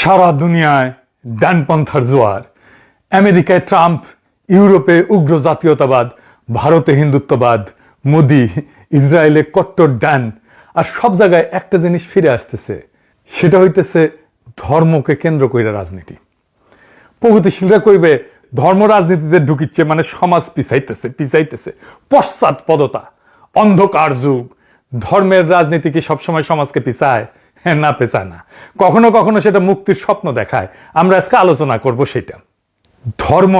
সারা দুনিয়ায় ডানপন্থার জোয়ার। আমেরিকায় ট্রাম্প, ইউরোপে উগ্র জাতীয়তাবাদ, ভারতে হিন্দুত্ববাদ, মোদি ইসরায়েলে কট্টর ডান। আর সব জায়গায় একটা জিনিস ফিরে আসতেছে, সেটা হইতেছে ধর্মকে কেন্দ্র করে রাজনীতি। প্রগতিশীলরা কইবে ধর্ম রাজনীতিতে ঢুকিচ্ছে, মানে সমাজ পিছাইতেছে। পশ্চাৎপদতা, অন্ধকার যুগ। ধর্মের রাজনীতি কি সবসময় সমাজকে পিছায়? হ্যাঁ, না, পেছায় না। কখনো কখনো সেটা মুক্তির স্বপ্ন দেখায়। আমরা আজকে আলোচনা করব সেটা। ধর্ম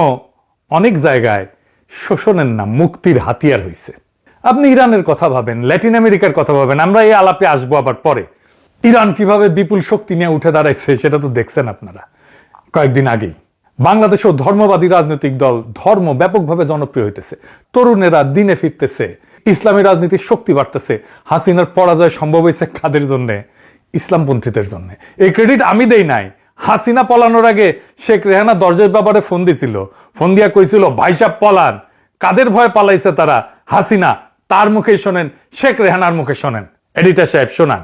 অনেক জায়গায় শোষণের নাম মুক্তির হাতিয়ার হয়েছে। আপনি ইরানের কথা ভাবেন, ল্যাটিন আমেরিকার কথা ভাবেন, আমরা এই আলাপে আসবো আবার পরে। ইরান কিভাবে বিপুল শক্তি নিয়ে উঠে দাঁড়াইছে সেটা তো দেখছেন আপনারা কয়েকদিন আগেই। বাংলাদেশেও ধর্মবাদী রাজনৈতিক দল, ধর্ম ব্যাপকভাবে জনপ্রিয় হইতেছে। তরুণেরা দিনে ফিরতেছে, ইসলামী রাজনীতির শক্তি বাড়তেছে। হাসিনার পরাজয় সম্ভব হয়েছে কাদের জন্যে? ইসলামপন্থীদের জন্য। এই ক্রেডিট আমি দেই নাই। হাসিনা পলানোর আগে শেখ রেহানা দরজের ব্যাপারে ফোন দিছিল, ফোন দিয়া কইছিল ভাই সাহেব পলান। কাদের ভয়ে পালাইছে তারা? হাসিনা। তার মুখে শোনেন, শেখ রেহানার মুখে শোনেন। এডিটর সাহেব শোনান।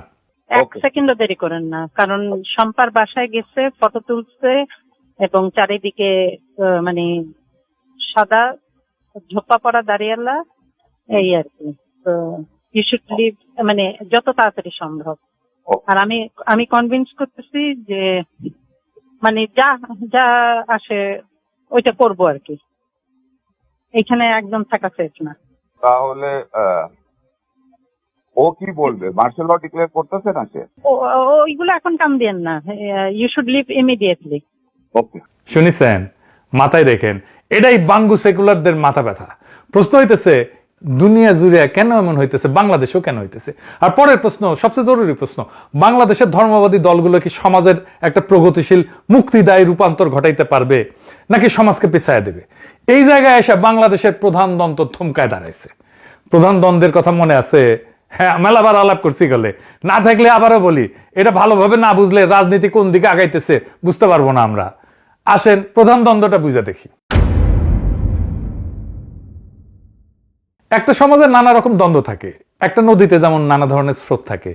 এক সেকেন্ডও দেরি করেন না, কারণ শম্পার বাসায় গেছে, ফটো তুলছে এবং চারিদিকে মানে সাদা ঝোপা পড়া দাঁড়িয়ালা, এই আর কি। তো ইউ শুড লিভ, মানে যত তাড়াতাড়ি সম্ভব। আর আমি কনভিন্স করতেছি যে মানে যা যা আসে ওইটা করবো আর কি। এখানে একদম থাকা সেফ না। তাহলে ও কি বলবে? মার্শাল ল ডিক্লেয়ার করতেছে না সে? ওইগুলো এখন কাম দিয়েন না। You should leave immediately. Okay, শুনেছেন? মাথায় রেখেন, এটাই বাঙ্গু সেকুলারদের মাথা ব্যথা। প্রশ্ন হইতেছে দুনিয়া জুড়ে কেন এমন হইতেছে, বাংলাদেশেও কেন হইতেছে? আর পরের প্রশ্ন, সবচেয়ে জরুরি প্রশ্ন, বাংলাদেশের ধর্মবাদী দলগুলো কি সমাজের একটা প্রগতিশীল মুক্তিদায়ী রূপান্তর ঘটাইতে পারবে, নাকি সমাজকে পিছাইয়া দেবে? এই জায়গায় এসে বাংলাদেশের প্রধান দ্বন্দ্ব থমকায় দাঁড়াইছে। প্রধান দ্বন্দ্বের কথা মনে আছে? হ্যাঁ, মেলাবার আলাপ করছি গেলে। না থাকলে আবারও বলি, এটা ভালোভাবে না বুঝলে রাজনীতি কোন দিকে আগাইতেছে বুঝতে পারবো না আমরা। আসেন প্রধান দ্বন্দ্বটা বুঝে দেখি। একটা সমাজে নানা রকম দ্বন্দ্ব থাকে। একটা নদীতে যেমন নানা ধরনের স্রোত থাকে,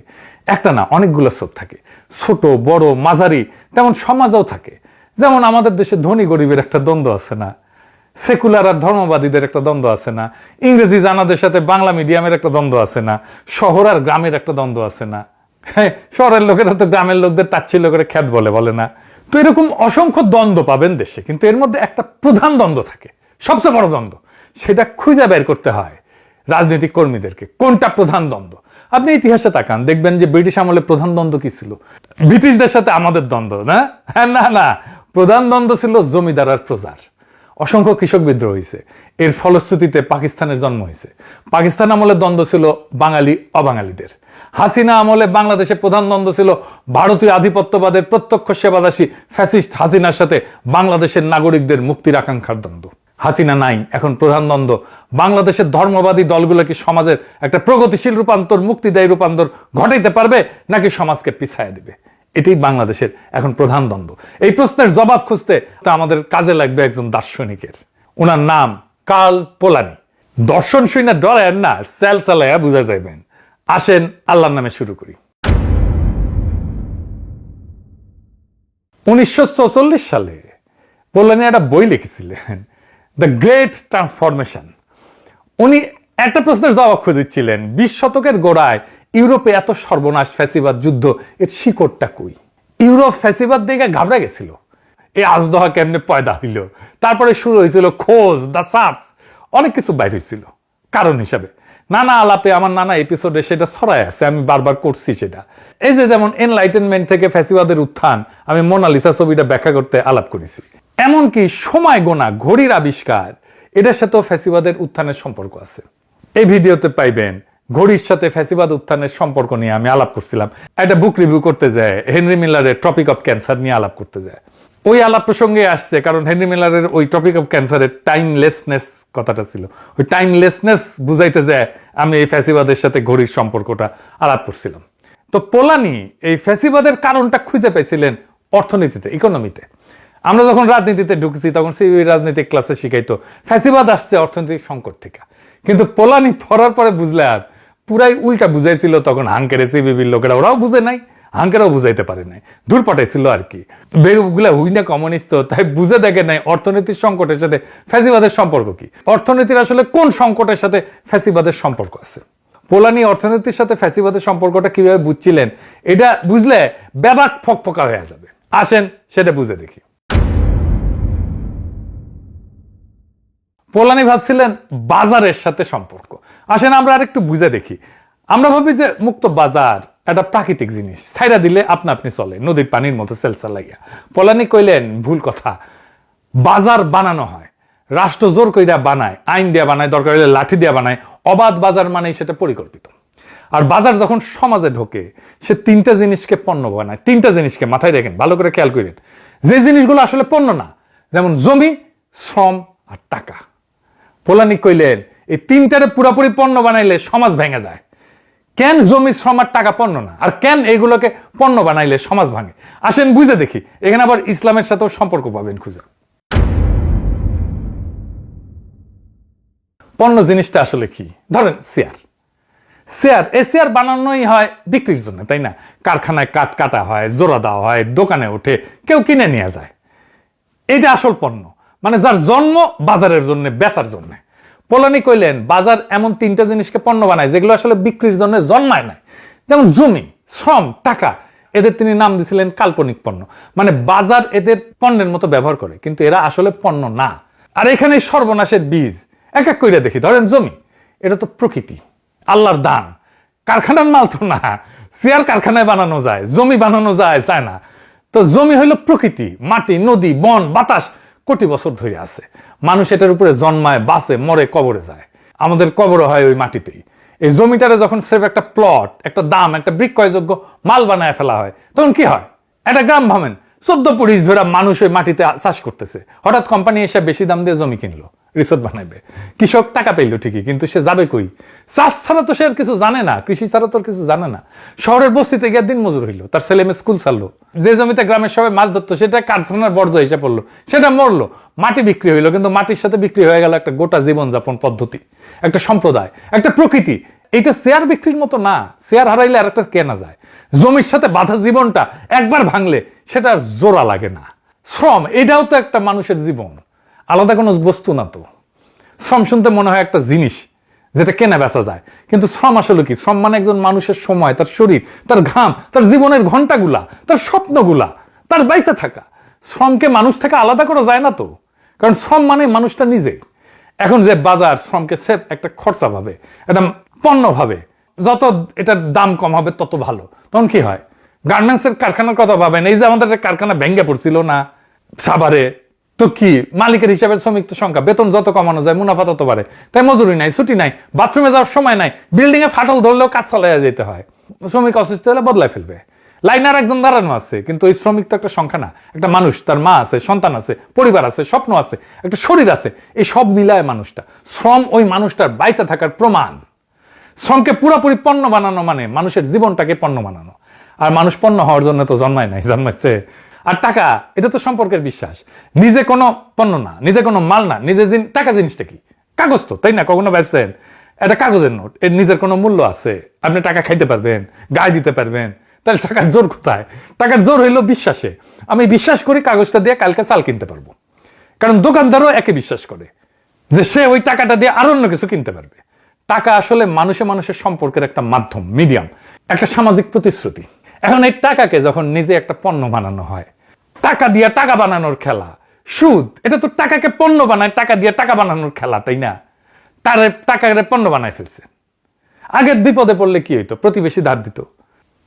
একটা না অনেকগুলো স্রোত থাকে, ছোট বড় মাঝারি। তেমন সমাজও থাকে। যেমন আমাদের দেশে ধনী গরিবের একটা দ্বন্দ্ব আছে না? সেকুলার আর ধর্মবাদীদের একটা দ্বন্দ্ব আছে না? ইংরেজি জানাদের সাথে বাংলা মিডিয়ামের একটা দ্বন্দ্ব আছে না? শহর আর গ্রামের একটা দ্বন্দ্ব আছে না? হ্যাঁ, শহরের লোকেরা তো গ্রামের লোকদের তাচ্ছিল্য করে খ্যাত বলে না? তো এরকম অসংখ্য দ্বন্দ্ব পাবেন দেশে, কিন্তু এর মধ্যে একটা প্রধান দ্বন্দ্ব থাকে, সবচেয়ে বড় দ্বন্দ্ব। সেটা খুঁজে বের করতে হয় রাজনৈতিক কর্মীদেরকে। কোনটা প্রধান দ্বন্দ্ব? আপনি ইতিহাসে তাকান, দেখবেন যে ব্রিটিশ আমলে প্রধান দ্বন্দ্ব কি ছিল? ব্রিটিশদের সাথে আমাদের দ্বন্দ্ব না? হ্যাঁ, না, প্রধান দ্বন্দ্ব ছিল জমিদার আর প্রজার। অসংখ্য কৃষক বিদ্রোহ হয়েছে, এর ফলশ্রুতিতে পাকিস্তানের জন্ম হয়েছে। পাকিস্তান আমলে দ্বন্দ্ব ছিল বাঙালি অবাঙালিদের। হাসিনা আমলে বাংলাদেশে প্রধান দ্বন্দ্ব ছিল ভারতীয় আধিপত্যবাদের প্রত্যক্ষ সেবাদাসী ফ্যাসিস্ট হাসিনার সাথে বাংলাদেশের নাগরিকদের মুক্তির আকাঙ্ক্ষার দ্বন্দ্ব। হাসিনা নাই, এখন প্রধান দ্বন্দ্ব বাংলাদেশের ধর্মবাদী দলগুলো কি সমাজের একটা প্রগতিশীল রূপান্তর, মুক্তিদায়ী রূপান্তর ঘটাইতে পারবে, নাকি সমাজকে পিছায় দিবে? এটাই বাংলাদেশের এখন প্রধান দ্বন্দ্ব। এই প্রশ্নের জবাব খুঁজতে আমাদের কাজে লাগবে একজন দার্শনিকের। ওনার নাম কার্ল পোলানি। দর্শন শুনে ডরেন না, সেল চালাইয়া বুঝা যাইবেন। আসেন আল্লাহর নামে শুরু করি। 1944 সালে পোলানি একটা বই লিখেছিলেন, দ্য গ্রেট ট্রান্সফরমেশন। উনি একটা প্রশ্নের জবাব খুঁজেছিলেন, 20 শতকের গোড়ায় ইউরোপে এত সর্বনাশ, ফ্যাসিবাদ, যুদ্ধ, এর শিকড়টা কই? ইউরোপ ফ্যাসিবাদ দেখে ঘাবড়া গেছিল। এই আজদহা কেমনে পয়দা হইল? তারপরে শুরু হয়েছিল খোঁজ, দা সার্চ, অনেক কিছু বাইর হয়েছিল কারণ হিসাবে। নানা আলাপে আমার নানা এপিসোডে সেটা ছড়ায় আছে, আমি বারবার করছি সেটা। এই যে যেমন এনলাইটেনমেন্ট থেকে ফ্যাসিবাদের উত্থান, আমি মোনালিসা ছবিটা ব্যাখ্যা করতে আলাপ করেছি। এমনকি সময় গোনা, ঘড়ির আবিষ্কার, এটার সাথেও ফ্যাসিবাদের উত্থানের সম্পর্ক আছে। এই ভিডিওতে পাইবেন ঘড়ির সাথে ফ্যাসিবাদ উত্থানের সম্পর্ক নিয়ে আমি আলাপ করছিলাম। একটা বুক রিভিউ করতে যায়, হেনরি মিলারের ট্রপিক অফ ক্যান্সার নিয়ে আলাপ করতে যায়। ওই আলাপ প্রসঙ্গে আসছে কারণ হেনরি মিলারের ওই ট্রপিক অফ ক্যান্সারের টাইমলেসনেস কথাটা ছিল। ওই টাইমলেসনেস বুঝাইতে যায় আমি এই ফ্যাসিবাদের সাথে ঘড়ির সম্পর্কটা আলাপ করছিলাম। তো পোলানি এই ফ্যাসিবাদের কারণটা খুঁজে পেয়েছিলেন অর্থনীতিতে, ইকোনমিতে। আমরা যখন রাজনীতিতে ঢুকছি তখন রাজনৈতিক ক্লাসে শিখাইতো ফ্যাসিবাদ আসছে অর্থনৈতিক সংকট থেকে। কিন্তু পোলানি পড়ার পরে বুঝলে আর পুরাই উল্টা বুঝাইছিল তখন হাঙ্কেরে সিবিবির লোকেরা, ওরাও বুঝে নাই। আঙ্কেরাও বুঝাইতে পারে নাই, দূর পাঠাইছিল আর কি। বেগুলা হুইনা কমিউনিস্ট, তাই বুঝে দেখে নাই অর্থনীতির সংকটের সাথে ফ্যাসিবাদের সম্পর্ক কি, অর্থনীতির আসলে কোন সংকটের সাথে ফ্যাসিবাদের সম্পর্ক আছে। পোলানি অর্থনীতির সাথে ফ্যাসিবাদের সম্পর্কটা কিভাবে বুঝছিলেন, এটা বুঝলে ব্যাপক ফকফকা হয়ে যাবে। আসেন সেটা বুঝে দেখি। পোলানি ভাবছিলেন বাজারের সাথে সম্পর্ক। আসেন আমরা আরেকটু বুঝে দেখি। আমরা ভাবি যে মুক্ত বাজার একটা প্রাকৃতিক জিনিস, ছাইরা দিলে আপনা আপনি চলে, নদীর পানির মতো সেলসা লাইয়া। পোলানি কইলেন ভুল কথা, বাজার বানানো হয়, রাষ্ট্র জোর কইরা বানায়, আইন দিয়া বানায়, দরকার হলে লাঠি দিয়া বানায়। অবাধ বাজার মানে সেটা পরিকল্পিত। আর বাজার যখন সমাজে ঢোকে, সে তিনটা জিনিসকে পণ্য বানায়। তিনটা জিনিসকে মাথায় রাখেন, ভালো করে খেয়াল করেন, যে জিনিসগুলো আসলে পণ্য না, যেমন জমি, শ্রম আর টাকা। পোলানি কইলেন এই তিনটারে পুরাপুরি পণ্য বানাইলে সমাজ ভেঙে যায়। কেন জমি, শ্রম আর টাকা পণ্য না, আর কেন এইগুলোকে পণ্য বানাইলে সমাজ ভাঙে? আসেন বুঝে দেখি। এখানে আবার ইসলামের সাথেও সম্পর্ক পাবেন খুঁজে। পণ্য জিনিসটা আসলে কি? ধরেন চেয়ার। এই চেয়ার বানানোই হয় বিক্রির জন্য, তাই না? কারখানায় কাঠ কাটা হয়, জোড়া দেওয়া হয়, দোকানে ওঠে, কেউ কিনে নিয়ে যায়। এটা আসল পণ্য, মানে যার জন্ম বাজারের জন্য, বেচার জন্য। পোলানি কইলেন বাজার এমন তিনটা জিনিসকে পণ্য বানায় যেগুলো আসলে বিক্রির জন্য জন্মায় না, যেমন জমি, শ্রম, টাকা। এদের তিনি নাম দিয়েছিলেন কাল্পনিক পণ্য। মানে বাজার এদের পণ্যের মতো ব্যবহার করে, কিন্তু এরা আসলে পণ্য না। আর এখানে সর্বনাশের বীজ এক এক কইরা দেখি। ধরেন জমি, এটা তো প্রকৃতি, আল্লাহর দান, কারখানার মাল তো না। চেয়ার কারখানায় বানানো যায়, জমি বানানো যায় না। তো জমি হইল প্রকৃতি, মাটি, নদী, বন, বাতাস কোটি বছর ধরে আছে। মানুষ এটার উপরে জন্মায়, বাঁচে, মরে, কবরে যায়। আমাদের কবর হয় ওই মাটিতেই। এই জমিটারে যখন সেফ একটা প্লট, একটা দাম, একটা বিক্রয়যোগ্য মাল বানায় ফেলা হয়, তখন কি হয়? একটা গ্রাম ভাবেন, 14 পুলিশ ধরে মানুষ ওই মাটিতে চাষ করতেছে। হঠাৎ কোম্পানি এসে বেশি দাম দিয়ে জমি কিনলো, রিসোর্ট বানাইবে। কৃষক টাকা পেইলো ঠিকই, কিন্তু সে যাবে কই? চাষ ছাড়া তো সে আর কিছু জানে না, কৃষি ছাড়া তো কিছু জানে না। শহরের বস্তিতে গিয়ে দিন মজুর হইলো, তার ছেলে মেয়ে স্কুল ছাড়লো। যে জমিতে গ্রামের সবাই মাছ ধরতো, সেটা কারখানার বর্জ্য হিসেবে পড়লো, সেটা মরলো। মাটি বিক্রি হইলো, কিন্তু মাটির সাথে বিক্রি হয়ে গেল একটা গোটা জীবনযাপন পদ্ধতি, একটা সম্প্রদায়, একটা প্রকৃতি। এইটা শেয়ার বিক্রির মতো না। শেয়ার হারাইলে আর একটা কেনা যায়। জমির সাথে বাঁধা জীবনটা একবার ভাঙলে সেটা আর জোড়া লাগে না। শ্রম, এটাও তো একটা মানুষের জীবন, আলাদা কোনো বস্তু না তো। শ্রম শুনতে মনে হয় একটা জিনিস যেটা কেনা বেচা যায়, কিন্তু শ্রম আসলে কি? শ্রম মানে একজন মানুষের সময়, তার শরীর, তার ঘাম, তার জীবনের ঘন্টাগুলা, তার স্বপ্নগুলা, তার বাইসে থাকা। শ্রমকে মানুষ থেকে আলাদা করা যায় না তো, কারণ শ্রম মানে মানুষটা নিজে। এখন যে বাজার শ্রমকে সেফ একটা খরচা ভাবে, একটা পণ্য ভাবে, যত এটার দাম কম হবে তত ভালো। তখন কি হয়? গার্মেন্টসের কারখানার কথা ভাবেন, এই যে আমাদের কারখানা ভেঙে পড়ছিল না সাভারে, তো কি মালিকের হিসাবে শ্রমিক সংখ্যা, বেতন যত কমানো যায় মুনাফা তত বাড়ে, তাই মজুরি নাই, ছুটি নাই, বাথরুমে যাওয়ার সময় নাই, বিল্ডিং এ ফাটল ধরলেও কাজ চালাইয়া যেতে হয়। শ্রমিক অসুস্থ হলে বদলাই ফেলবে। লাইনার একজন দাঁড়ানো আছে, কিন্তু ওই শ্রমিক তো একটা সংখ্যা না, একটা মানুষ, তার মা আছে, সন্তান আছে, পরিবার আছে, স্বপ্ন আছে, একটা শরীর আছে। এই সব মিলায় মানুষটা। শ্রম ওই মানুষটার বাইচা থাকার প্রমাণ। শ্রমকে পুরোপুরি পণ্য বানানো মানে মানুষের জীবনটাকে পণ্য বানানো। আর মানুষ পণ্য হওয়ার জন্য তো জন্মায় নাই, জন্মাচ্ছে। আর টাকা, এটা তো সম্পর্কের বিশ্বাস। নিজে কোনো পণ্য না, নিজে কোনো মাল না, নিজে টাকা জিনিসটা কি? কাগজ তো, তাই না? কখনো ভাবছেন এটা কাগজের নোট, এর নিজের কোনো মূল্য আছে? আপনি টাকা খাইতে পারবেন, গায়ে দিতে পারবেন, তাহলে টাকার জোর কোথায়? টাকার জোর হইলো বিশ্বাসে। আমি বিশ্বাস করি কাগজটা দিয়ে কালকে চাল কিনতে পারবো, কারণ দোকানদারও একে বিশ্বাস করে যে সে ওই টাকাটা দিয়ে আরো অন্য কিছু কিনতে পারবে। টাকা আসলে মানুষের সম্পর্কের একটা মাধ্যম, মিডিয়াম, একটা সামাজিক প্রতিশ্রুতি। এখন এই টাকাকে যখন নিজে একটা পণ্য বানানো হয়, টাকা দিয়ে টাকা বানানোর খেলা, সুদ, এটা তো টাকাকে পণ্য বানায়, টাকা দিয়ে টাকা বানানোর খেলা, তাই না? তার টাকাকে পণ্য বানায় ফেলছে। আগের বিপদে পড়লে কি হইতো? প্রতিবেশী ধার দিত,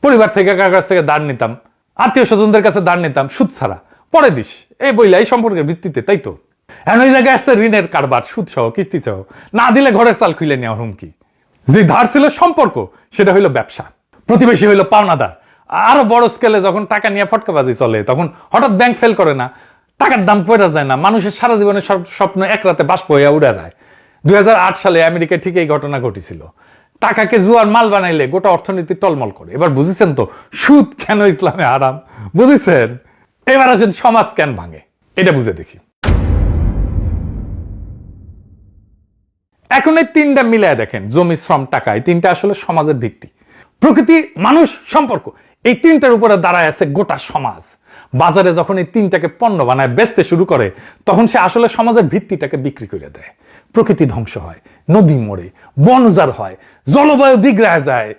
পরিবার থেকে কার কাছ থেকে ধার নিতাম, আত্মীয় স্বজনদের কাছে ধার নিতাম সুদ ছাড়া, পরে দিস এই বইলা, এই সম্পর্কের ভিত্তিতে, তাই তো? এখন ওই জায়গায় আসছে ঋণের কারবার, সুদ সহ, কিস্তি সহ, না দিলে ঘরের চাল খুলে নেওয়ার হুমকি। যে ধার ছিল সম্পর্ক, সেটা হইলো ব্যবসা। প্রতিবেশী হইলো পাওনাদার। আরো বড় স্কেলে যখন টাকা নিয়ে ফটকাবাজি চলে, তখন হঠাৎ ব্যাংক ফেল করে না, টাকার দাম পড়ে যায় না, মানুষের সারা জীবনের স্বপ্ন এক রাতে বাষ্প হইয়া উড়ে যায়। 2008 সালে আমেরিকায় ঠিক এই ঘটনা ঘটেছিল। টাকাকে জুয়ার মাল বানাইলে গোটা অর্থনীতি টলমল করে। এবার বুঝেছেন তো সুদ কেন ইসলামে হারাম? বুঝেছেন? এবার আসেন সমাজ কেন ভাঙে, এটা বুঝে দেখি। এখন এই তিনটা মিলায় দেখেন, জমি, শ্রম, টাকা, এই তিনটা আসলে সমাজের ভিত্তি। প্রকৃতি, মানুষ, সম্পর্ক, এই তিনটার উপরে দাঁড়ায় আছে গোটা সমাজ। বাজারে যখন এই তিনটাকে পণ্য বানায় বেচতে শুরু করে, তখন সে আসলে সমাজের ভিত্তিটাকে বিক্রি করে দেয়। প্রকৃতি ধ্বংস হয়, নদী মরে, বন উজাড় হয়, জলবায়ু বিগড়ে যায়,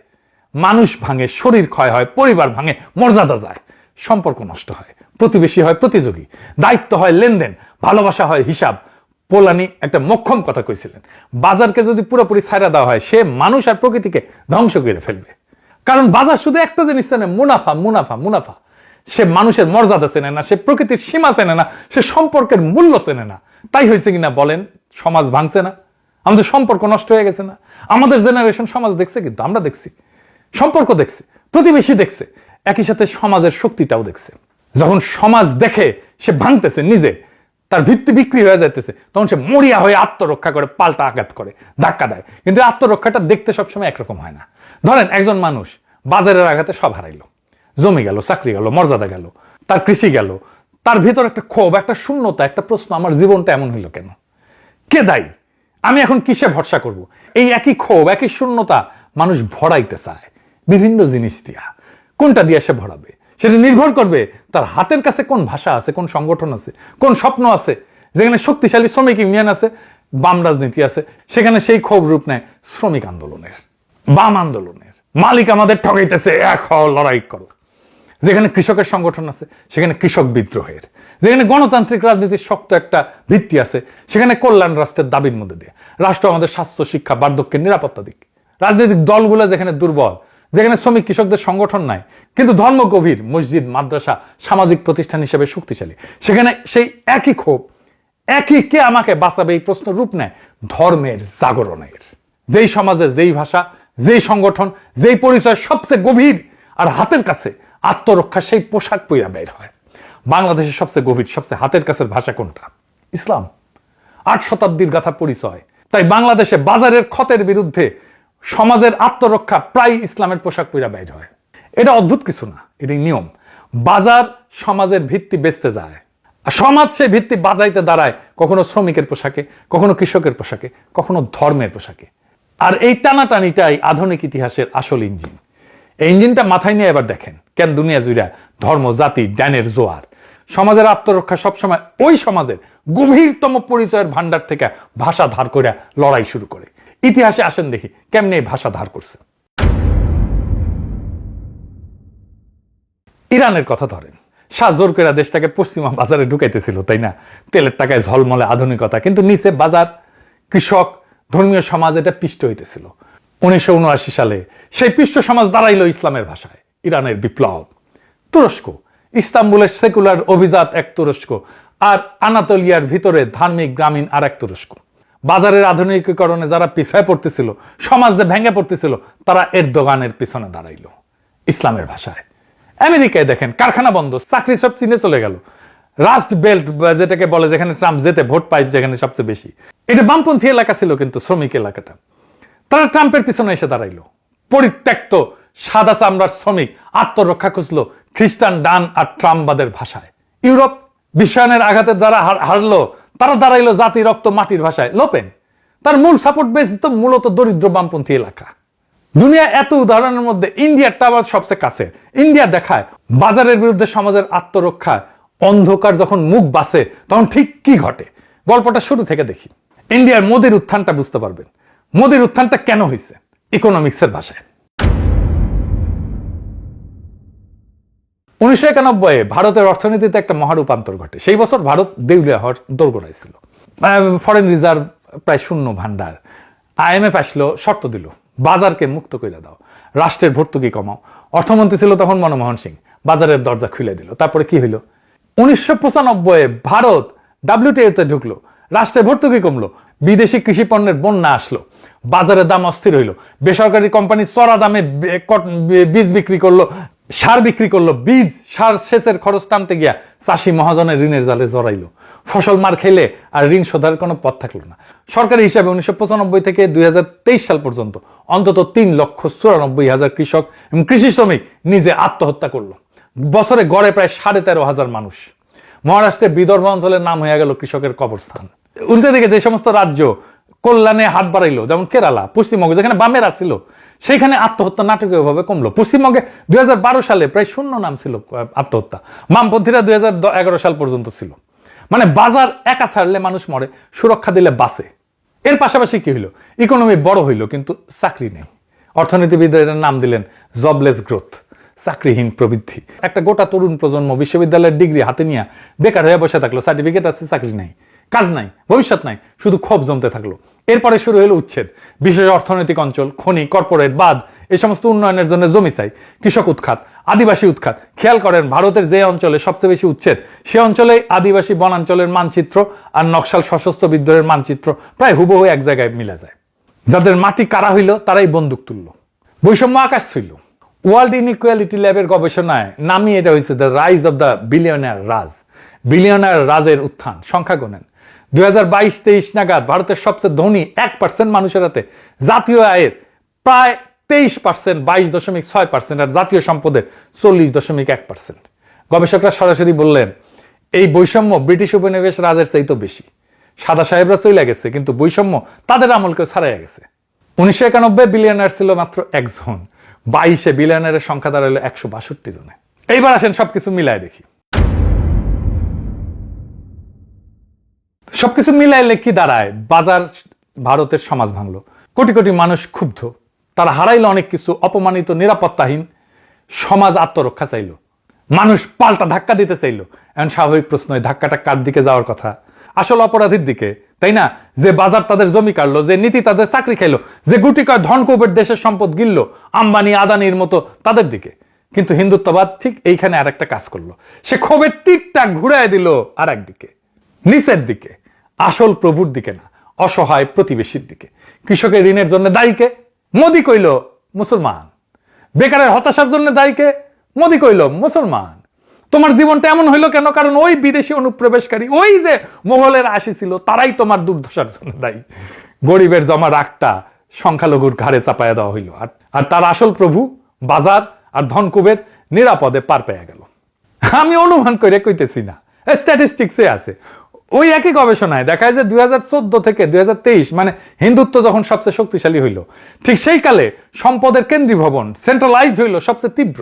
মানুষ ভাঙে, শরীর ক্ষয় হয়, পরিবার ভাঙে, মর্যাদা যায়, সম্পর্ক নষ্ট হয়, প্রতিবেশী হয় প্রতিযোগী, দায়িত্ব হয় লেনদেন, ভালোবাসা হয় হিসাব। পোলানি একটা মোক্ষম কথা কইছিলেন, বাজারকে যদি পুরোপুরি ছাইড়া দেওয়া হয়, সে মানুষ আর প্রকৃতিকে ধ্বংস করে ফেলবে। কারণ বাজার শুধু একটা জিনিস চেনে, মুনাফা মুনাফা মুনাফা। সে মানুষের মর্যাদা চেনে না, সে প্রকৃতির সীমা চেনে না, সে সম্পর্কের মূল্য চেনে না। তাই হয়েছে কিনা বলেন, সমাজ ভাঙছে না, আমাদের সম্পর্ক নষ্ট হয়ে গেছে না। আমাদের জেনারেশন সমাজ দেখছে, কিন্তু আমরা দেখছি, সম্পর্ক দেখছে, প্রতিবেশী দেখছে, একই সাথে সমাজের শক্তিটাও দেখছে। যখন সমাজ দেখে সে ভাঙতেছে নিজে, তার ভিত্তি বিক্রি হয়ে যাইতেছে, তখন সে মরিয়া হয়ে আত্মরক্ষা করে, পাল্টা আঘাত করে, ধাক্কা দেয়। কিন্তু আত্মরক্ষাটা দেখতে সবসময় একরকম হয় না। ধরেন একজন মানুষ বাজারের আঘাতে সব হারাইলো, জমি গেল, চাকরি গেল, মর্যাদা গেল, তার কৃষি গেল, তার ভিতর একটা ক্ষোভ, একটা শূন্যতা, একটা প্রশ্ন, আমার জীবনটা এমন হইল কেন, কে দায়ী, আমি এখন কিসে ভরসা করব? এই একই ক্ষোভ, একই শূন্যতা মানুষ ভরাইতে চায় বিভিন্ন জিনিস দিয়া। কোনটা দিয়ে সে ভরাবে সেটা নির্ভর করবে তার হাতের কাছে কোন ভাষা আছে, কোন সংগঠন আছে, কোন স্বপ্ন আছে। যেখানে শক্তিশালী শ্রমিক ইউনিয়ন আছে, বাম রাজনীতি আছে, সেখানে সেই ক্ষোভ রূপ নেয় শ্রমিক আন্দোলনের, বাম আন্দোলনের। মালিক আমাদের ঠকাইতেছে, এক হও, লড়াই করো। যেখানে কৃষকের সংগঠন আছে, সেখানে কৃষক বিদ্রোহের। যেখানে গণতান্ত্রিক রাজনীতির শক্ত একটা ভিত্তি আছে, সেখানে কল্যাণ রাষ্ট্রের দাবির মধ্যে দিয়ে রাষ্ট্র আমাদের স্বাস্থ্য, শিক্ষা, বার্ধক্যের নিরাপত্তা দিক। রাজনৈতিক দলগুলো যেখানে দুর্বল, যেখানে শ্রমিক কৃষকদের সংগঠন নাই, কিন্তু ধর্ম গভীর, মসজিদ, মাদ্রাসা সামাজিক প্রতিষ্ঠান হিসেবে শক্তিশালী, সেখানে সেই একই ক্ষোভ, একই কে আমাকে বাঁচাবে এই প্রশ্ন রূপ নেয় ধর্মের জাগরণের। যেই সমাজের যেই ভাষা, যেই সংগঠন, যেই পরিচয় সবচেয়ে গভীর আর হাতের কাছে, আত্মরক্ষা সেই পোশাক পইরা বের হয়। বাংলাদেশের সবচেয়ে গভীর, সবচেয়ে হাতের কাছের ভাষা কোনটা? ইসলাম। 8 শতাব্দীর গাথা পরিচয়। তাই বাংলাদেশে বাজারের ক্ষতের বিরুদ্ধে সমাজের আত্মরক্ষা প্রায় ইসলামের পোশাক পইরা বের হয়। এটা অদ্ভুত কিছু না, এটাই নিয়ম। বাজার সমাজের ভিত্তি বেচতে যায়, আর সমাজ সেই ভিত্তি বাজাইতে দাঁড়ায় কখনো শ্রমিকের পোশাকে, কখনো কৃষকের পোশাকে, কখনো ধর্মের পোশাকে। আর এই টানাটানিটাই আধুনিক ইতিহাসের আসল ইঞ্জিন। এই ইঞ্জিনটা মাথায় নিয়ে এবার দেখেন কেন দুনিয়া জুড়ে ধর্ম, জাতি, জ্ঞানের জোয়ার। সমাজের আত্মরক্ষা সবসময় ওই সমাজের গভীরতম পরিচয়ের ভান্ডার থেকে ভাষা ধার করে লড়াই শুরু করে। ইতিহাসে আসেন দেখি কেমনে এই ভাষা ধার করছে। ইরানের কথা ধরেন, শাহ জোর করে দেশটাকে পশ্চিমা বাজারে ঢুকাইতেছিল, তাই না? তেলের টাকায় ঝলমলে আধুনিকতা, কিন্তু নিচে বাজার, কৃষক, ধর্মীয় সমাজ এটা পিষ্ট হইতেছিল। 1979 সালে সেই পিষ্ট সমাজ দাঁড়াইল ইসলামের ভাষায়। ইরানের বিপ্লব, তুরস্ক, ইস্তাম্বুলের সেকুলার অভিজাত এক তুরস্ক, আর আনাতোলিয়ার ভিতরে ধার্মিক গ্রামীণ আর এক তুরস্ক। বাজারের আধুনিকীকরণে যারা পিছায় পড়তেছিল, সমাজ যে ভেঙে পড়তেছিল, তারা এরদোগানের পিছনে দাঁড়াইল ইসলামের ভাষায়। আমেরিকায় দেখেন কারখানা বন্ধ, চাকরি সব চীনে চলে গেল। রাস্ট বেল্ট যেটাকে বলে, যেখানে ট্রাম্প যেতে ভোট পাই, যেখানে সবচেয়ে বেশি, এটা বামপন্থী এলাকা ছিল, কিন্তু শ্রমিক এলাকাটা। তারা ট্রাম্পের পিছনে এসে দাঁড়াইল। পরিত্যক্ত সাদা চামড়ার শ্রমিক আত্মরক্ষা খুঁজলো খ্রিস্টান ডান আর ট্রাম্পবাদের ভাষায়। ইউরোপ বিশ্বায়নের আঘাতে যারা হারলো, তারা দাঁড়াইলো জাতি, রক্ত, মাটির ভাষায়। লোপেন তার মূল সাপোর্ট বেস তো মূলত দরিদ্র বামপন্থী এলাকা। দুনিয়া এত উদাহরণের মধ্যে ইন্ডিয়ারটা আবার সবচেয়ে কাছে। ইন্ডিয়া দেখায় বাজারের বিরুদ্ধে সমাজের আত্মরক্ষায় অন্ধকার যখন মুখ বাসে, তখন ঠিক কি ঘটে। গল্পটা শুরু থেকে দেখি। ইন্ডিয়ার মোদির উত্থানটা বুঝতে পারবেন। মোদির উত্থানটা কেন হয়েছে? ইকোনমিক্সের ভাষায়। 1991 ভারতের অর্থনীতিতে একটা মহারূপান্তর ঘটে। সেই বছর ভারত দেউলিয়া হওয়ার দোরগোড়ায় ছিল। ফরেন রিজার্ভ প্রায় শূন্য ভান্ডার। IMF আসলো, শর্ত দিল, বাজারকে মুক্ত করে দাও, রাষ্ট্রের ভর্তুকি কমাও। অর্থমন্ত্রী ছিল তখন মনমোহন সিং, বাজারের দরজা খুলে দিল। তারপরে কি হইল? 1995 ভারত WTO-তে ঢুকলো, রাষ্ট্রের ভর্তুকি কমলো, বিদেশি কৃষি পণ্যের বন্যা আসলো, বাজারের দাম অস্থির হইল, বেসরকারি কোম্পানি চড়া দামে বীজ বিক্রি করলো, সার বিক্রি করলো, বীজ সার সেচের খরচ টানতে গিয়া চাষি মহাজনের ঋণের জালে জড়াইলো। ফসল মার খেলে আর ঋণ শোধার কোনো পথ থাকলো না। সরকারি হিসাবে 1995 থেকে 2023 সাল পর্যন্ত অন্তত 3,94,000 কৃষক এবং কৃষি শ্রমিক নিজে আত্মহত্যা করলো। বছরে গড়ে প্রায় 13,500 মানুষ। মহারাষ্ট্রের বিদর্ভ অঞ্চলের নাম হয়ে গেল কৃষকের কবরস্থান। উল্টে দিকে যে সমস্ত রাজ্য কল্যাণে হাত বাড়াইলো, যেমন কেরালা, পশ্চিমবঙ্গ, যেখানে বামেরা ছিল, সেখানে আত্মহত্যা নাটকীয়ভাবে কমলো। পশ্চিমবঙ্গে 2012 সালে প্রায় শূন্য নাম ছিল আত্মহত্যা, বামপন্থীরা 2011 সাল পর্যন্ত ছিল। মানে বাজার একা ছাড়লে মানুষ মরে, সুরক্ষা দিলে বাঁচে। এর পাশাপাশি কি হইলো, ইকোনমি বড় হইলো কিন্তু চাকরি নেই। অর্থনীতিবিদরা এটার নাম দিলেন জবলেস গ্রোথ, চাকরিহীন প্রবৃদ্ধি। একটা গোটা তরুণ প্রজন্ম বিশ্ববিদ্যালয়ের ডিগ্রি হাতে নিয়ে বেকার হয়ে বসে থাকলো, সার্টিফিকেট আছে, চাকরি নাই, কাজ নাই, ভবিষ্যৎ নাই, শুধু ক্ষোভ জমতে থাকলো। এরপরে শুরু হলো উচ্ছেদ, বিশেষ অর্থনৈতিক অঞ্চল, খনি, কর্পোরেট, বাঁধ, এই সমস্ত উন্নয়নের জন্য জমি চাই, কৃষক উৎখাত, আদিবাসী উৎখাত। খেয়াল করেন ভারতের যে অঞ্চলে সবচেয়ে বেশি উচ্ছেদ, সে অঞ্চলেই আদিবাসী বনাঞ্চলের মানচিত্র আর নকশাল সশস্ত্র বিদ্রোহের মানচিত্র প্রায় হুবহু এক জায়গায় মিলে যায়। যাদের মাটি কারা হইল তারাই বন্দুক তুলল। বৈষম্য আকাশ ছিল। ওয়ার্ল্ড ইনইকুয়ালিটি ল্যাবের গবেষণায় নামই এটা হয়েছে the rise of the billionaire Raj, billionaire রাজের উত্থান। সংখ্যা গোনেন 2022-23 নাগাদ ভারতের সবচেয়ে ধনী 1% মানুষের হাতে জাতীয় আয়ের প্রায় 23%, 22.6%, আর জাতীয় সম্পদের 40.1%। গবেষকরা সরাসরি বললেন এই বৈষম্য ব্রিটিশ উপনিবেশ রাজের চাইতেও বেশি। সাদা সাহেবরা চলে গেছে কিন্তু বৈষম্য তাদের আমলকে ছাড়াইয়া গেছে। 1991 বিলিয়নার ছিল মাত্র 1 জন, 22 বিলিয়নারের সংখ্যা দাঁড়ালো 162 জনে। এইবার আসেন সবকিছু মিলায় দেখি। সবকিছু মিলাইলে কি দাঁড়ায়? বাজার ভারতের সমাজ ভাঙলো, কোটি কোটি মানুষ ক্ষুব্ধ, তারা হারাইলো অনেক কিছু, অপমানিত, নিরাপত্তাহীন সমাজ আত্মরক্ষা চাইলো, মানুষ পাল্টা ধাক্কা দিতে চাইলো। এখন স্বাভাবিক প্রশ্ন, ধাক্কাটা কার দিকে যাওয়ার কথা? আসল অপরাধীর দিকে, তাই না? যে বাজার তাদের জমি কাটলো, যে নীতি তাদের চাকরি খাইলো, যে গুটি কয় ধনকুবের দেশের সম্পদ গিললো, আম্বানি আদানির মতো তাদের দিকে। কিন্তু হিন্দুত্ববাদ ঠিক এইখানে আর একটা কাজ করলো, সে ক্ষোভের তীরটা ঘুরায় দিল আর একদিকে, নিচের দিকে, আসল প্রভুর দিকে না, অসহায় প্রতিবেশীর দিকে। কৃষকের ঋণের জন্য দায়ীকে মোদি কইল মুসলমান, বেকারের হতাশার জন্য দায়ীকে মোদি কইল মুসলমান। তোমার জীবনটা এমন হইলো কেন? কারণ ওই বিদেশি অনুপ্রবেশকারী, ওই যে মোগলের আসি ছিল, তারাই তোমার দুর্দশার জন্য দায়ী। গরিবের জমা রাগটা সংখ্যালঘুর ঘাড়ে চাপায়া দেওয়া হইল, আর তার আসল প্রভু বাজার আর ধনকুবের নিরাপদে পার পেয়ে গেল। আমি অনুমান করে কইতেছি না, স্ট্যাটিস্টিক্সে আছে। ওই একই গবেষণায় দেখা যায় যে 2014 থেকে 2023, মানে হিন্দুত্ব যখন সবচেয়ে শক্তিশালী হইল, ঠিক সেই কালে সম্পদের কেন্দ্রীভবন সেন্ট্রালাইজড হইল সবচেয়ে তীব্র।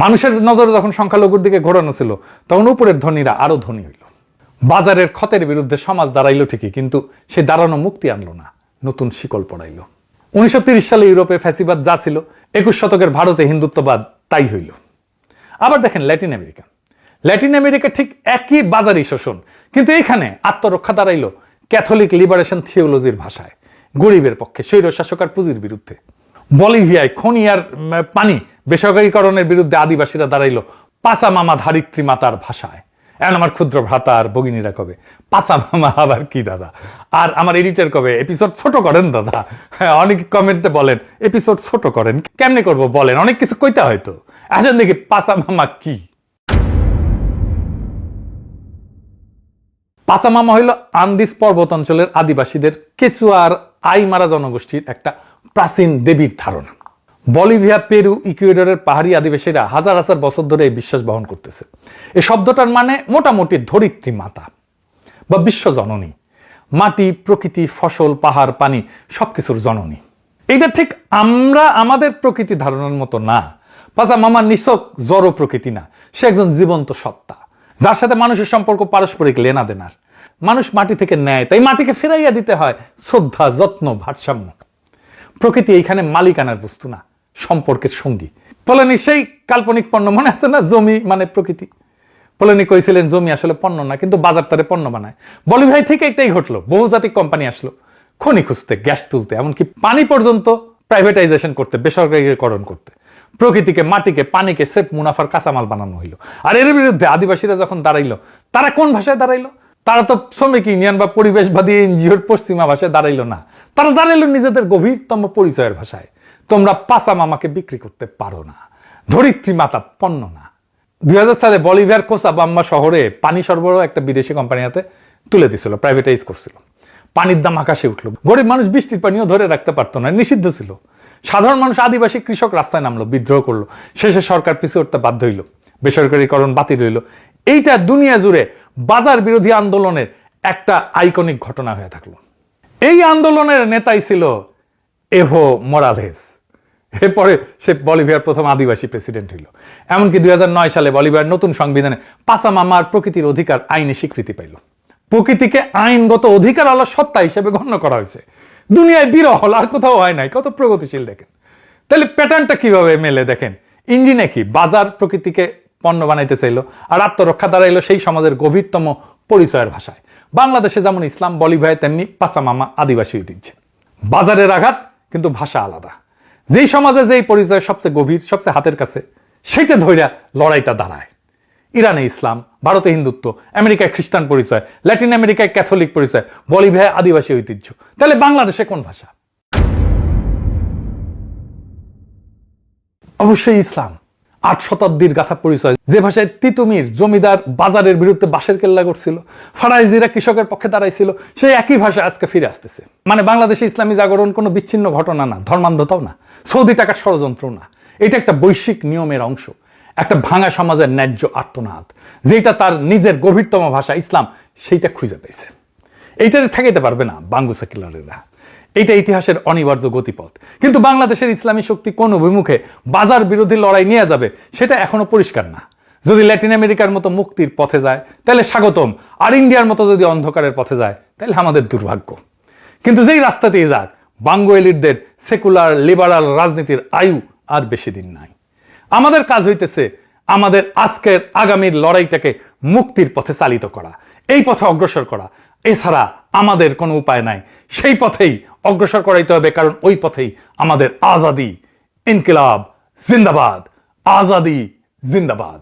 মানুষের নজরে যখন সংখ্যালঘুর দিকে ঘোরানো ছিল, তখন উপরের ধনীরা আরো ধনী হইল। বাজারের ক্ষতের বিরুদ্ধে সমাজ দাঁড়াইলো ঠিকই, কিন্তু সে দাঁড়ানো মুক্তি আনলো না, নতুন শিকল পড়াইল। 1930 সালে ইউরোপে ফ্যাসিবাদ যা ছিল, 21 শতকের ভারতে হিন্দুত্ববাদ তাই হইল। আবার দেখেন ল্যাটিন আমেরিকা, ল্যাটিন আমেরিকা ঠিক একই বাজারি শোষণ, কিন্তু এখানে আত্মরক্ষা দাঁড়াইল ক্যাথলিক লিবারেশন থিওলজির ভাষায়, গরিবের পক্ষে, স্বৈরশাসক আর পুঁজির বিরুদ্ধে। বলিভিয়ায় খনি আর পানি বেসরকারীকরণের বিরুদ্ধে আদিবাসীরা দাঁড়াইল পাসা মামা ধারিত্রী মাতার ভাষায়। এখন আমার ক্ষুদ্র ভ্রাতা আর ভগিনীরা কবে পাসা মামা আবার কি দাদা, আর আমার এডিটর কবে এপিসোড ছোট করেন দাদা। হ্যাঁ, অনেক কমেন্টে বলেন এপিসোড ছোট করেন, কেমনে করব বলেন, অনেক কিছু কইতে হয়তো। আসেন দেখি পাসা মামা কি। পাসা মামা হইল আন্দিজ পর্বত অঞ্চলের আদিবাসীদের কেচুয়া আর আইমারা জনগোষ্ঠীর একটা প্রাচীন দেবীর ধারণা। বলিভিয়া, পেরু, ইকুয়েডরের পাহাড়ি আদিবাসীরা হাজার হাজার বছর ধরে এই বিশ্বাস বহন করতেছে। এই শব্দটার মানে মোটামুটি ধরিত্রী মাতা বা বিশ্ব জননী, মাটি, প্রকৃতি, ফসল, পাহাড়, পানি সবকিছুর জননী। এইটা ঠিক আমরা আমাদের প্রকৃতি ধারণার মতো না। পাসা মামা নিছক জড় প্রকৃতি না, সে একজন জীবন্ত সত্তা, যার সাথে মানুষের সম্পর্ক পারস্পরিক লেনা দেনার। মানুষ মাটি থেকে নেয়, তাই মাটিকে ফেরাইয়া দিতে হয় শ্রদ্ধা, যত্ন, ভারসাম্য। প্রকৃতি এইখানে মালিকানার বস্তু না, সম্পর্কের সঙ্গী। পোলেনি সেই কাল্পনিক পণ্য, মনে আছে না, জমি মানে প্রকৃতি। পোলেনি কইছিলেন জমি আসলে পণ্য না, কিন্তু বাজার তারে পণ্য বানায়। বলিভিয়ায় ঠিক একটাই ঘটলো, বহুজাতিক কোম্পানি আসলো খনি খুঁজতে, গ্যাস তুলতে, এমনকি পানি পর্যন্ত প্রাইভেটাইজেশন করতে, বেসরকারীকরণ করতে। প্রকৃতিকে, মাটিকে, পানিকে সেফ মুনাফার কাঁচামাল বানানো হইল। আর এর বিরুদ্ধে আদিবাসীরা যখন দাঁড়াইলো, তারা কোন ভাষায় দাঁড়াইলো? তারা তো শ্রমিক ইউনিয়ন বা পরিবেশবাদী এনজিওর পশ্চিমা ভাষায় দাঁড়াইলো না, তারা দাঁড়াইলো নিজেদের গভীরতম পরিচয়ের ভাষায়। তোমরা পাসা মামাকে বিক্রি করতে পারো না, ধরিত্রী মাতা পণ্য না। 2000 সালে বলিভিয়ার কোচাবাম্বা শহরে পানি সরবরাহ একটা বিদেশি কোম্পানি হাতে তুলে দিছিল, প্রাইভেটাইজ করছিল। পানির দাম আকাশে উঠলো, গরিব মানুষ বৃষ্টির পানিও ধরে রাখতে পারতো না, নিষিদ্ধ ছিল। সাধারণ মানুষ, আদিবাসী কৃষক রাস্তায় নামলো, বিদ্রোহ করলো। শেষে সরকার পিছু উঠতে বাধ্য হইল, বেসরকারীকরণ বাতিল হইল। এইটা দুনিয়া জুড়ে বাজার বিরোধী আন্দোলনের একটা আইকনিক ঘটনা হয়ে থাকলো। এই আন্দোলনের নেতাই ছিল এভো মোরালেস, এরপরে সে বলিভিয়ার প্রথম আদিবাসী প্রেসিডেন্ট হইল। এমনকি 2009 সালে বলিভিয়ার নতুন সংবিধানে পাসামামার প্রকৃতির অধিকার আইনে স্বীকৃতি পাইল। প্রকৃতিকে আইনগত অধিকার আলা সত্তা হিসেবে গণ্য করা হয়েছে। দুনিয়ায় বিরল, আর কোথাও হয় নাই। কত প্রগতিশীল দেখেন। তাহলে প্যাটার্নটা কিভাবে মেলে দেখেন। ইঞ্জিনে কি বাজার প্রকৃতিকে পণ্য বানাইতে চাইলো, আর আত্মরক্ষা দাঁড়াইলো সেই সমাজের গভীরতম পরিচয়ের ভাষায়। বাংলাদেশে যেমন ইসলাম, বলিভিয়ায় তেমনি পাসামামা আদিবাসী ঐতিহ্য। বাজারের আঘাত, কিন্তু ভাষা আলাদা। যেই সমাজে যেই পরিচয় সবচেয়ে গভীর, সবচেয়ে হাতের কাছে, সেটা ধইরা লড়াইটা দাঁড়ায়। ইরানে ইসলাম, ভারতে হিন্দুত্ব, আমেরিকায় খ্রিস্টান পরিচয়, ল্যাটিন আমেরিকায় ক্যাথলিক পরিচয়, বলিভিয়ায় আদিবাসী ঐতিহ্য। তাহলে বাংলাদেশে কোন ভাষা? অবশ্যই ইসলাম। 8 শতাব্দীর গাথা পরিচয়, যে ভাষায় তিতুমির জমিদার বাজারের বিরুদ্ধে বাঁশের কেল্লা করছিল, ফারাইজিরা কৃষকের পক্ষে দাঁড়াইছিল, সেই একই ভাষা আজকে ফিরে আসতেছে। মানে বাংলাদেশে ইসলামী জাগরণ কোনো বিচ্ছিন্ন ঘটনা না, ধর্মান্ধতাও না, সৌদি টাকার ষড়যন্ত্র না। এটা একটা বৈশ্বিক নিয়মের অংশ, একটা ভাঙা সমাজের ন্যায্য আর্তনাদ, যেটা তার নিজের গভীরতম ভাষা ইসলাম সেইটা খুঁজে পেয়েছে। এইটারে ঠেকাইতে পারবে না বাঙ্গু সেকুলারেরা। এইটা ইতিহাসের অনিবার্য গতিপথ। কিন্তু বাংলাদেশের ইসলামী শক্তি কোন অভিমুখে বাজার বিরোধী লড়াই নিয়ে যাবে সেটা এখনো পরিষ্কার না। যদি ল্যাটিন আমেরিকার মতো মুক্তির পথে যায় তাহলে স্বাগতম, আর ইন্ডিয়ার মতো যদি অন্ধকারের পথে যায় তাহলে আমাদের দুর্ভাগ্য। কিন্তু যেই রাস্তাতেই যাক, বাঙ্গু এলিটদের সেকুলার লিবারাল রাজনীতির আয়ু আর বেশি দিন নাই। আমাদের কাজ হইতেছে আমাদের আজকের আগামীর লড়াইটাকে মুক্তির পথে চালিত করা, এই পথে অগ্রসর করা। এছাড়া আমাদের কোনো উপায় নাই। সেই পথেই অগ্রসর করাইতে হবে, কারণ ওই পথেই আমাদের আজাদি। ইনকিলাব জিন্দাবাদ, আজাদি জিন্দাবাদ।